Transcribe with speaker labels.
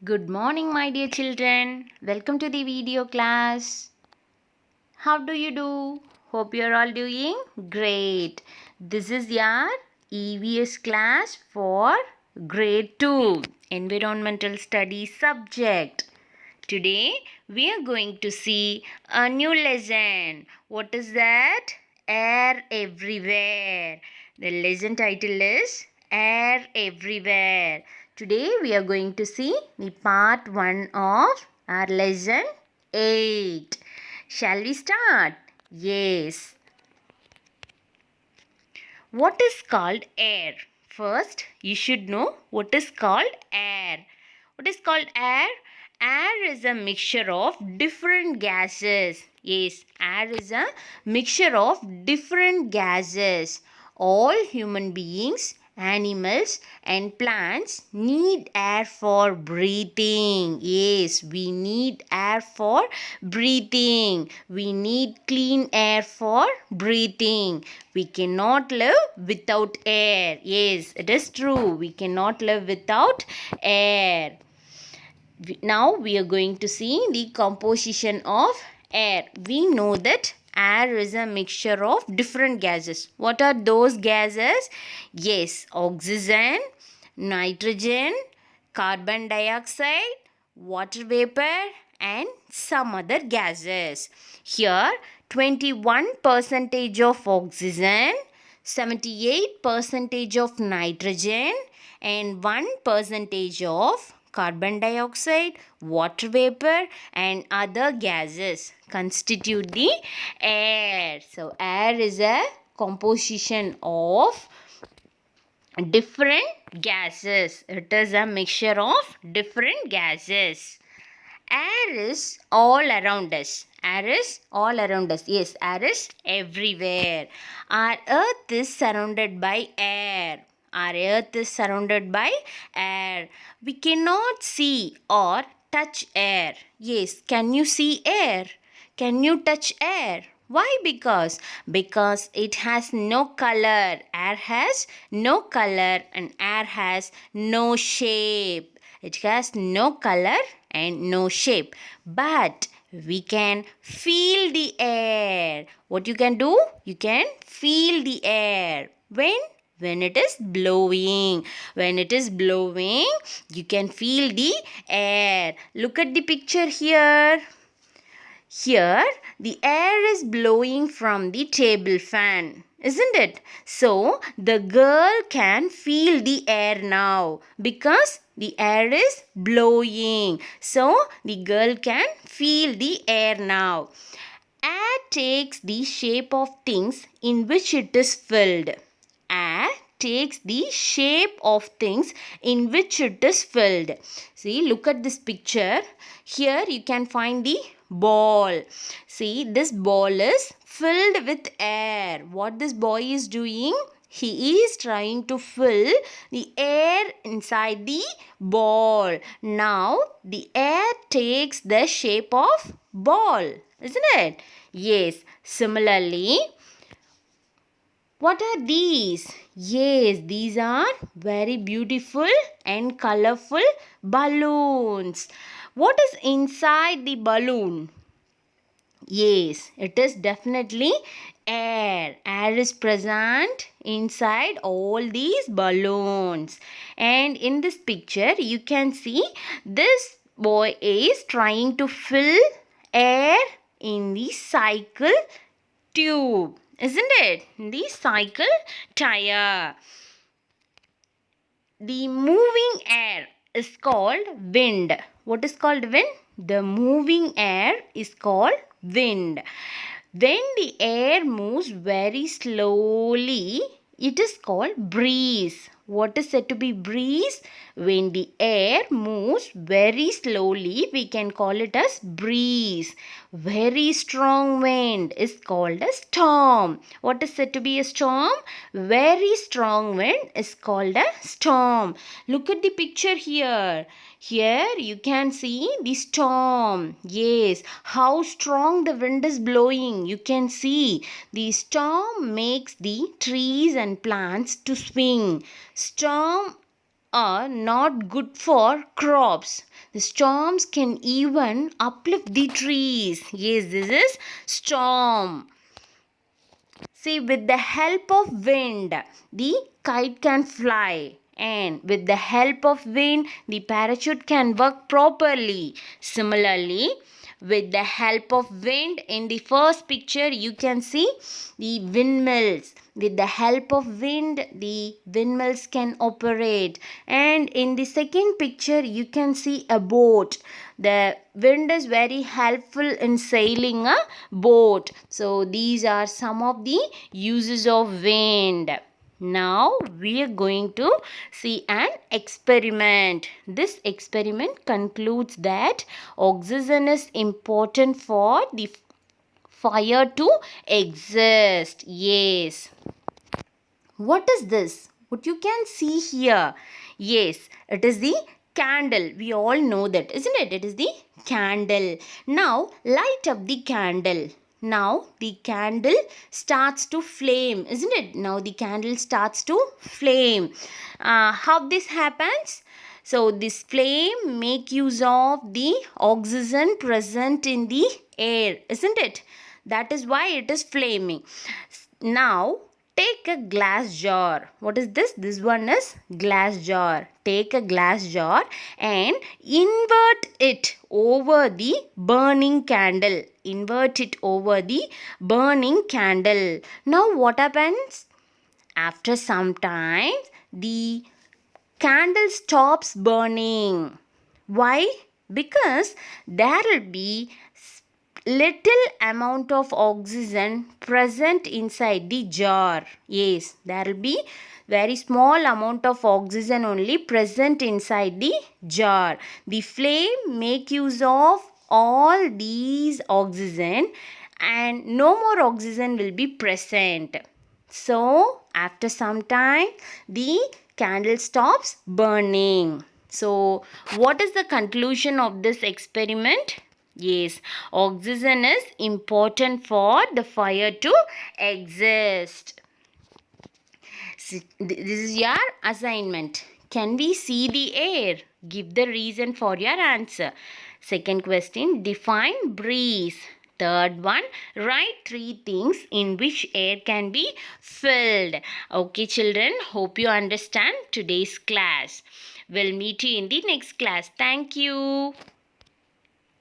Speaker 1: Good morning, my dear children. Welcome to the video class. How do you do? Hope you're all doing great. This is your EVS class for grade 2 environmental studies subject. Today we are going to see a new lesson. What is that? Air everywhere. The lesson title is Air Everywhere. Today we are going to see the part 1 of our lesson 8. Shall we start? Yes. What is called air? First, you should know what is called air. What is called air? Air is a mixture of different gases. Yes, air is a mixture of different gases. All human beings, animals and plants need air for breathing. Yes, we need air for breathing. We need clean air for breathing. We cannot live without air. Yes, it is true. We cannot live without air. Now we are going to see the composition of air. We know that air is a mixture of different gases. What are those gases? Yes, oxygen, nitrogen, carbon dioxide, water vapor and some other gases. Here 21% of oxygen, 78% of nitrogen and 1% of carbon dioxide, water vapor and other gases constitute the air. So air is a composition of different gases. It is a mixture of different gases. Air is all around us. Air is all around us. Yes, air is everywhere. Our earth is surrounded by air. Our earth is surrounded by air. We cannot see or touch air. Yes, can you see air? Can you touch air? Why? Because it has no color. Air has no color and air has no shape. It has no color and no shape. But we can feel the air. What you can do? You can feel the air. When it is blowing. When it is blowing, you can feel the air. Look at the picture here. Here, the air is blowing from the table fan, isn't it? So, the girl can feel the air now because the air is blowing. So, the girl can feel the air now. Air takes the shape of things in which it is filled. Air takes the shape of things in which it is filled. See, look at this picture. Here you can find the ball. See, this ball is filled with air. What this boy is doing? He is trying to fill the air inside the ball. Now, the air takes the shape of ball, isn't it? Yes. Similarly, what are these? Yes, these are very beautiful and colorful balloons. What is inside the balloon? Yes, it is definitely air. Air is present inside all these balloons. And in this picture, you can see this boy is trying to fill air in the cycle tube, isn't it? The cycle tire. The moving air is called wind. What is called wind? The moving air is called wind. When the air moves very slowly, it is called breeze. What is said to be breeze? When the air moves very slowly, we can call it as breeze. Very strong wind is called a storm. What is said to be a storm? Very strong wind is called a storm. Look at the picture here. Here you can see the storm. Yes, how strong the wind is blowing. You can see the storm makes the trees and plants to swing. Storm are not good for crops. The storms can even uplift the trees. Yes, this is storm. See, with the help of wind, the kite can fly. And with the help of wind, the parachute can work properly. Similarly, with the help of wind, in the first picture, you can see the windmills. With the help of wind, the windmills can operate. And in the second picture, you can see a boat. The wind is very helpful in sailing a boat. So these are some of the uses of wind. Now we are going to see an experiment. This experiment concludes that oxygen is important for the fire to exist. Yes. What is this? What you can see here? Yes, it is the candle. We all know that, isn't it? It is the candle. Now, light up the candle. Now, the candle starts to flame, isn't it? Now, the candle starts to flame. How this happens? So, this flame make use of the oxygen present in the air, isn't it? That is why it is flaming. Now, take a glass jar. What is this? This one is glass jar. Take a glass jar and invert it over the burning candle. Invert it over the burning candle. Now what happens? After some time, the candle stops burning. Why? Because there will be little amount of oxygen present inside the jar. Yes, there will be very small amount of oxygen only present inside the jar. The flame make use of all these oxygen and no more oxygen will be present. So, after some time, the candle stops burning. So, what is the conclusion of this experiment? Yes, oxygen is important for the fire to exist. This is your assignment. Can we see the air? Give the reason for your answer. Second question, define breeze. Third one, write 3 things in which air can be filled. Okay, children, hope you understand today's class. We'll meet you in the next class. Thank you.